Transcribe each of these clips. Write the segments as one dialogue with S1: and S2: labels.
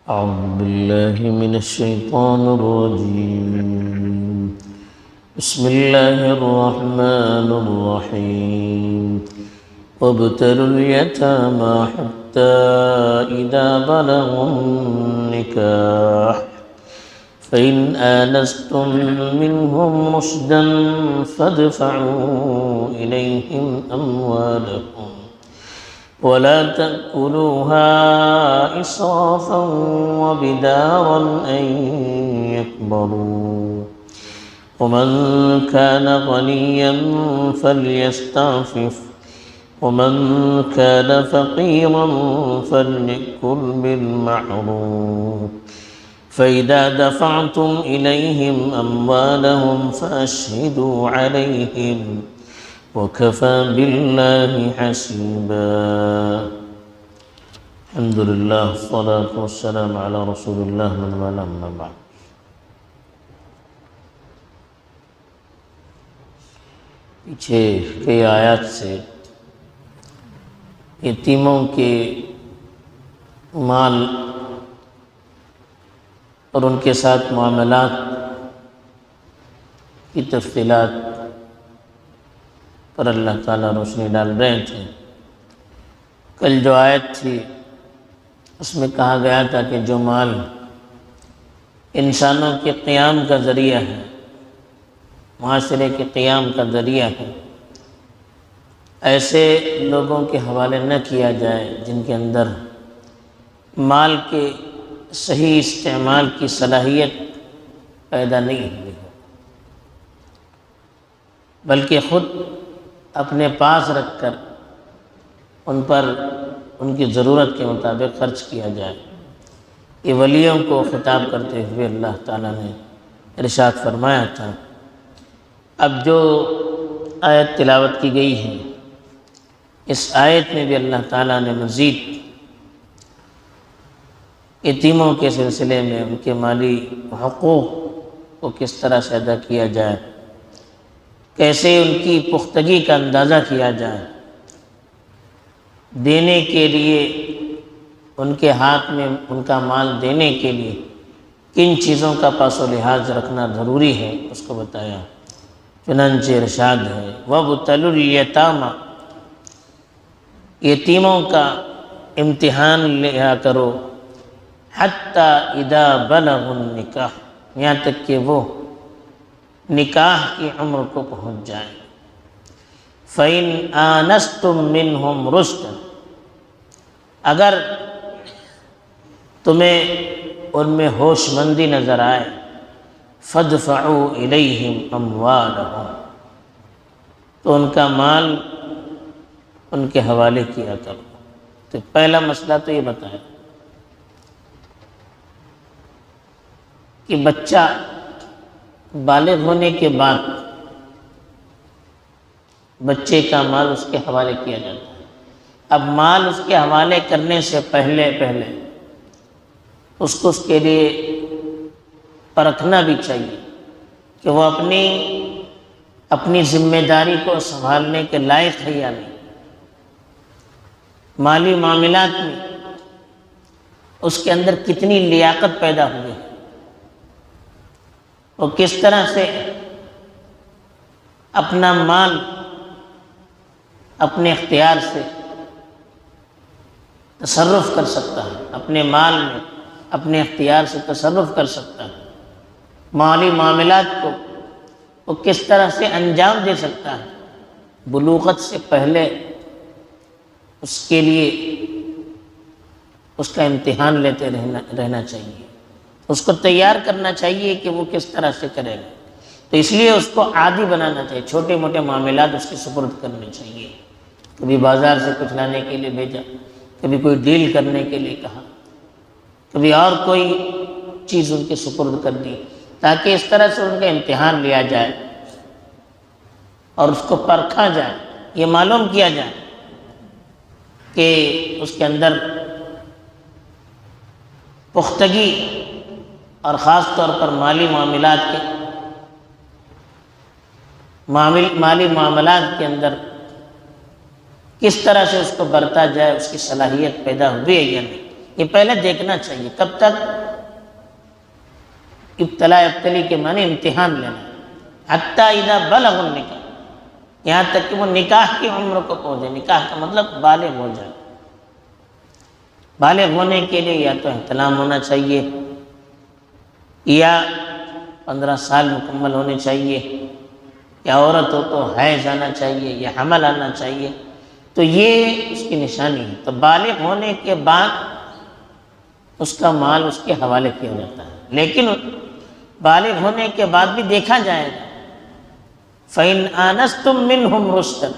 S1: أعوذ بالله من الشيطان الرجيم. بسم الله الرحمن الرحيم. وابتلوا اليتامى حتى إذا بلغوا النكاح فإن آنستم منهم رشدا فادفعوا إليهم أموالهم ولا تأكلوها إسرافا وبدارا أن يكبروا ومن كان غنيا فليستعفف ومن كان فقيرا فليأكل بالمعروف فإذا دفعتم إليهم أموالهم فأشهدوا عليهم وكفى بالله حسيبا. الحمد لله والصلاة والسلام على رسول الله من والاه أما بعد. پیچھے کئی آیات سے یتیموں کے مال اور ان کے ساتھ معاملات کی تفصیلات پر اللہ تعالیٰ روشنی ڈال رہے تھے. کل جو آیت تھی اس میں کہا گیا تھا کہ جو مال انسانوں کے قیام کا ذریعہ ہے، معاشرے کے قیام کا ذریعہ ہے، ایسے لوگوں کے حوالے نہ کیا جائے جن کے اندر مال کے صحیح استعمال کی صلاحیت پیدا نہیں ہوئی ہو، بلکہ خود اپنے پاس رکھ کر ان پر ان کی ضرورت کے مطابق خرچ کیا جائے. یہ ولیوں کو خطاب کرتے ہوئے اللہ تعالیٰ نے ارشاد فرمایا تھا. اب جو آیت تلاوت کی گئی ہے اس آیت میں بھی اللہ تعالیٰ نے مزید یتیموں کے سلسلے میں ان کے مالی حقوق کو کس طرح سے ادا کیا جائے، کیسے ان کی پختگی کا اندازہ کیا جائے، دینے کے لیے ان کے ہاتھ میں ان کا مال دینے کے لیے کن چیزوں کا پاس و لحاظ رکھنا ضروری ہے اس کو بتایا. چنانچہ ارشاد ہے وَابْتَلُوا الْيَتَامَى، یتیموں کا امتحان لیا کرو، حَتَّى إِذَا بَلَغُوا النِّكَاحَ، یہاں تک کہ وہ نکاح کی عمر کو پہنچ جائیں. فَإِنْ آنَسْتُمْ مِنْهُمْ رُشْدًا، اگر تمہیں ان میں ہوش مندی نظر آئے، فَادْفَعُوا إِلَيْهِمْ أَمْوَالَهُمْ، تو ان کا مال ان کے حوالے کیا کرو. تو پہلا مسئلہ تو یہ بتایا کہ بچہ بالغ ہونے کے بعد بچے کا مال اس کے حوالے کیا جاتا ہے. اب مال اس کے حوالے کرنے سے پہلے اس کو اس کے لیے پرکھنا بھی چاہیے کہ وہ اپنی ذمہ داری کو سنبھالنے کے لائق ہے یا نہیں. مالی معاملات میں اس کے اندر کتنی لیاقت پیدا ہوئی ہے، وہ کس طرح سے اپنا مال اپنے اختیار سے تصرف کر سکتا ہے، اپنے مال میں اپنے اختیار سے تصرف کر سکتا ہے، مالی معاملات کو وہ کس طرح سے انجام دے سکتا ہے. بلوغت سے پہلے اس کے لیے اس کا امتحان لیتے رہنا چاہیے، اس کو تیار کرنا چاہیے کہ وہ کس طرح سے کرے گا. تو اس لیے اس کو عادی بنانا چاہیے، چھوٹے موٹے معاملات اس کے سپرد کرنے چاہیے. کبھی بازار سے کچھ لانے کے لیے بھیجا، کبھی کوئی ڈیل کرنے کے لیے کہا، کبھی اور کوئی چیز ان کے سپرد کر دی، تاکہ اس طرح سے ان کا امتحان لیا جائے اور اس کو پرکھا جائے، یہ معلوم کیا جائے کہ اس کے اندر پختگی اور خاص طور پر مالی معاملات کے اندر کس طرح سے اس کو برتا جائے، اس کی صلاحیت پیدا ہوئی ہے یا نہیں، یہ پہلے دیکھنا چاہیے. کب تک؟ ابتلی کے معنی امتحان لینا. حتیٰ اذا بلغ النکاح، یہاں تک کہ وہ نکاح کی عمر کو پہنچے. نکاح کا مطلب بالغ ہو جائے. بالغ ہونے کے لیے یا تو احتلام ہونا چاہیے، یا 15 سال مکمل ہونے چاہیے، یا عورت ہو تو حیض آنا چاہیے، یا حمل آنا چاہیے. تو یہ اس کی نشانی ہے. تو بالغ ہونے کے بعد اس کا مال اس کے حوالے کیا جاتا ہے. لیکن بالغ ہونے کے بعد بھی دیکھا جائے گا. فَإِنْ آنَسْتُم مِّنْهُمْ رُشْدًا،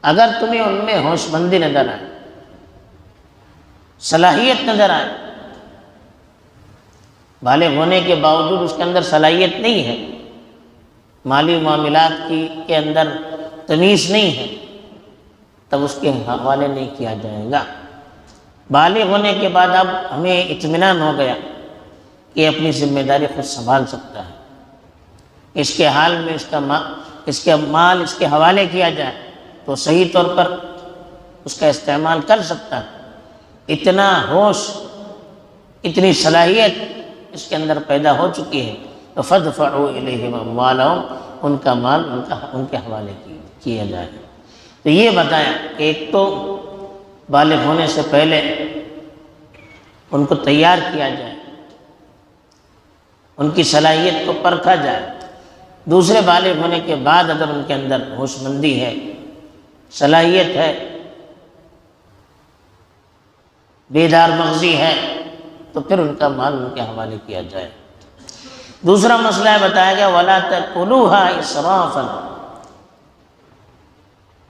S1: اگر تمہیں ان میں ہوش مندی نظر آئے، صلاحیت نظر آئے، بالغ ہونے کے باوجود اس کے اندر صلاحیت نہیں ہے، مالی معاملات کے اندر تمیز نہیں ہے، تب اس کے حوالے نہیں کیا جائے گا. بالغ ہونے کے بعد اب ہمیں اطمینان ہو گیا کہ اپنی ذمہ داری خود سنبھال سکتا ہے، اس کے حال میں اس کے مال اس کے حوالے کیا جائے تو صحیح طور پر اس کا استعمال کر سکتا ہے. اتنا ہوش، اتنی صلاحیت اس کے اندر پیدا ہو چکی ہے. تو فَادْفَعُوا إِلَيْهِمْ أَمْوَالَهُمْ، ان کا مال ان کے حوالے کیا جائے. تو یہ بتایا کہ ایک تو بالغ ہونے سے پہلے ان کو تیار کیا جائے، ان کی صلاحیت کو پرکھا جائے. دوسرے بالغ ہونے کے بعد اگر ان کے اندر ہوش مندی ہے، صلاحیت ہے، بیدار مغزی ہے، تو پھر ان کا مال ان کے حوالے کیا جائے. دوسرا مسئلہ ہے بتایا گیا وَلَا تَأْكُلُوهَا إِسْرَافًا،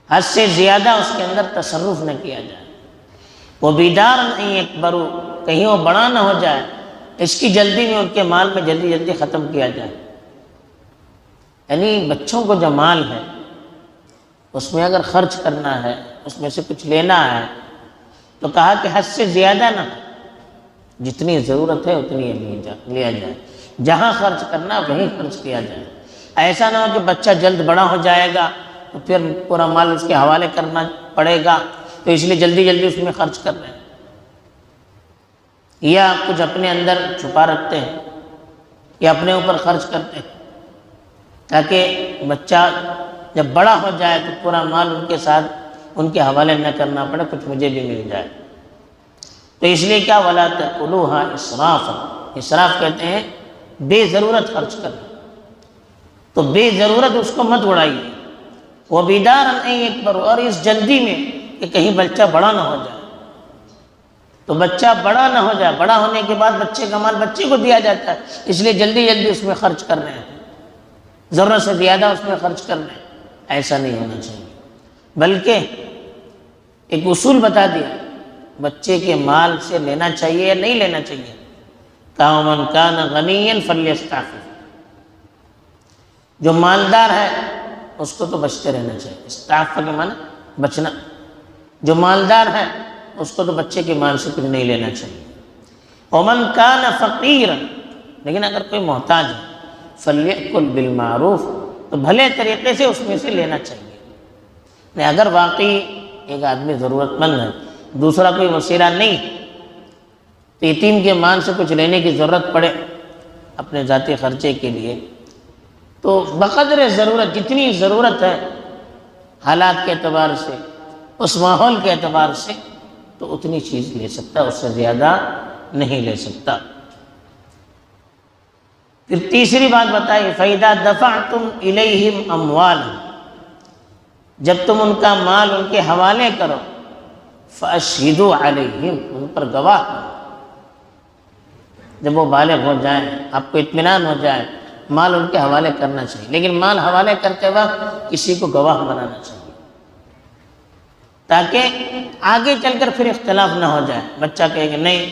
S1: حد سے زیادہ اس کے اندر تصرف نہ کیا جائے. وَبِدَارًا أَن يَكْبَرُوا، کہیں وہ بڑا نہ ہو جائے، اس کی جلدی میں ان کے مال میں جلدی ختم کیا جائے. یعنی بچوں کو جو مال ہے اس میں اگر خرچ کرنا ہے، اس میں سے کچھ لینا ہے، تو کہا کہ حد سے زیادہ نہ، جتنی ضرورت ہے اتنی لیا جائے. جہاں خرچ کرنا وہیں خرچ کیا جائے. ایسا نہ ہو کہ بچہ جلد بڑا ہو جائے گا تو پھر پورا مال اس کے حوالے کرنا پڑے گا، تو اس لیے جلدی اس میں خرچ کر رہے ہیں، یا کچھ اپنے اندر چھپا رکھتے ہیں، یا اپنے اوپر خرچ کرتے ہیں، تاکہ بچہ جب بڑا ہو جائے تو پورا مال ان کے ساتھ ان کے حوالے نہ کرنا پڑے، کچھ مجھے بھی مل جائے. تو اس لیے کیا وَلَا تَأْكُلُوهَا إِسْرَافًا، اسراف کہتے ہیں بے ضرورت خرچ کرنا. تو بے ضرورت اس کو مت اڑائیے. وَبِدَارًا أَن يَكْبَرُوا، اور اس جلدی میں کہ کہیں بچہ بڑا نہ ہو جائے. تو بچہ بڑا نہ ہو جائے، بڑا ہونے کے بعد بچے کا مال بچے کو دیا جاتا ہے، اس لیے جلدی اس میں خرچ کر رہے ہیں، ضرورت سے زیادہ اس میں خرچ کر رہے ہیں. ایسا نہیں ہونا چاہیے، بلکہ ایک اصول بتا دیا بچے کے مال سے لینا چاہیے یا نہیں لینا چاہیے. کہا مَنْ كَانَ غَنِيًّا فَلْيَسْتَعْفِفْ، جو مالدار ہے اس کو تو بچتے رہنا چاہیے. استعفاف کے معنی بچنا. جو مالدار ہے اس کو تو بچے کے مال سے کچھ نہیں لینا چاہیے. وَمَنْ كَانَ فَقِيرًا، لیکن اگر کوئی محتاج ہے فَلْيَأْكُلْ بِالْمَعْرُوفِ، تو بھلے طریقے سے اس میں سے لینا چاہیے. اگر واقعی ایک آدمی ضرورت مند ہے، دوسرا کوئی وسیلہ نہیں، تو یتیم کے مال سے کچھ لینے کی ضرورت پڑے اپنے ذاتی خرچے کے لیے، تو بقدر ضرورت، جتنی ضرورت ہے حالات کے اعتبار سے، اس ماحول کے اعتبار سے، تو اتنی چیز لے سکتا، اس سے زیادہ نہیں لے سکتا. پھر تیسری بات بتائی فَإِذَا دَفَعْتُمْ إِلَيْهِمْ أَمْوَالًا، جب تم ان کا مال ان کے حوالے کرو، فَأَشْهِدُوا عَلَيْهِمْ، ان پر گواہ کرو. جب وہ بالغ ہو جائیں، آپ کو اطمینان ہو جائے، مال ان کے حوالے کرنا چاہیے. لیکن مال حوالے کرتے وقت کسی کو گواہ بنانا چاہیے، تاکہ آگے چل کر پھر اختلاف نہ ہو جائے. بچہ کہے کہ نہیں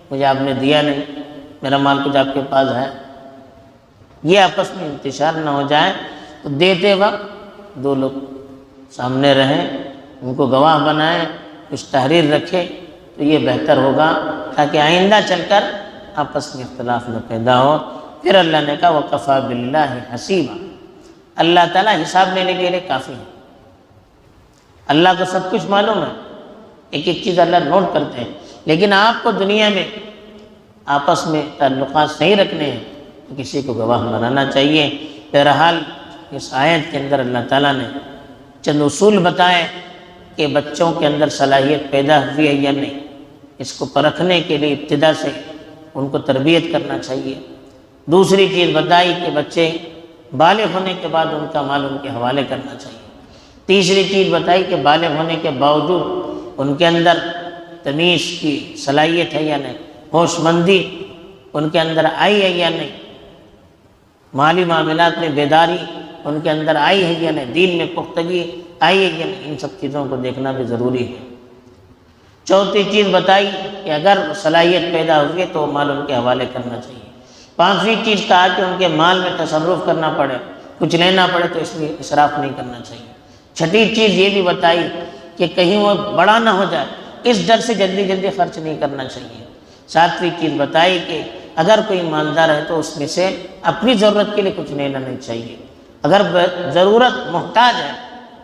S1: مجھے آپ نے دیا نہیں، میرا مال کچھ آپ کے پاس ہے، یہ آپس میں انتشار نہ ہو جائے. تو دیتے وقت دو لوگ سامنے رہیں، ان کو گواہ بنائیں، کچھ تحریر رکھے، تو یہ بہتر ہوگا، تاکہ آئندہ چل کر آپس میں اختلاف نہ پیدا ہو. پھر اللہ نے کہا وَكَفَى بِاللَّهِ حَسِيبًا، اللہ تعالیٰ حساب لینے کے لیے کافی ہے. اللہ کو سب کچھ معلوم ہے، ایک ایک چیز اللہ نوٹ کرتے ہیں. لیکن آپ کو دنیا میں آپس میں تعلقات صحیح رکھنے ہیں تو کسی کو گواہ بنانا چاہیے۔ بہرحال اس آیت کے اندر اللہ تعالیٰ نے چند اصول بتائے کہ بچوں کے اندر صلاحیت پیدا ہوئی ہے یا نہیں، اس کو پرکھنے کے لیے ابتدا سے ان کو تربیت کرنا چاہیے۔ دوسری چیز بتائی کہ بچے بالغ ہونے کے بعد ان کا مال ان کے حوالے کرنا چاہیے۔ تیسری چیز بتائی کہ بالغ ہونے کے باوجود ان کے اندر تمیز کی صلاحیت ہے یا نہیں، ہوش مندی ان کے اندر آئی ہے یا نہیں، مالی معاملات میں بیداری ان کے اندر آئی ہے یا نہیں، دین میں پختگی آئی ہے یا نہیں، ان سب چیزوں کو دیکھنا بھی ضروری ہے۔ چوتھی چیز بتائی کہ اگر صلاحیت پیدا ہوئی ہے تو مال ان کے حوالے کرنا چاہیے۔ پانچویں چیز کہا کہ ان کے مال میں تصرف کرنا پڑے، کچھ لینا پڑے تو اس میں اسراف نہیں کرنا چاہیے۔ چھٹی چیز یہ بھی بتائی کہ کہیں وہ بڑا نہ ہو جائے، اس ڈر سے جلدی جلدی خرچ نہیں کرنا چاہیے۔ ساتویں چیز بتائی کہ اگر کوئی مالدار ہے تو اس میں سے اپنی ضرورت کے لیے کچھ لینا نہیں چاہیے، اگر ضرورت محتاج ہے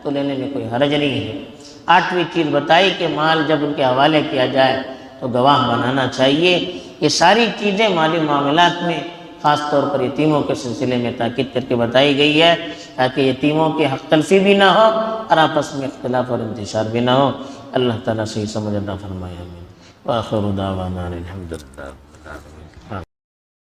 S1: تو لینے میں کوئی حرج نہیں ہے۔ آٹھویں چیز بتائی کہ مال جب ان کے حوالے کیا جائے تو گواہ بنانا چاہیے۔ یہ ساری چیزیں مالی معاملات میں خاص طور پر یتیموں کے سلسلے میں تاکید کر کے بتائی گئی ہے تاکہ یتیموں کی حق تلفی بھی نہ ہو اور آپس میں اختلاف اور انتشار بھی نہ ہو۔ اللہ تعالیٰ صحیح سمجھ عطا فرمائے، آمین۔ وآخر دعوانا الحمدللہ۔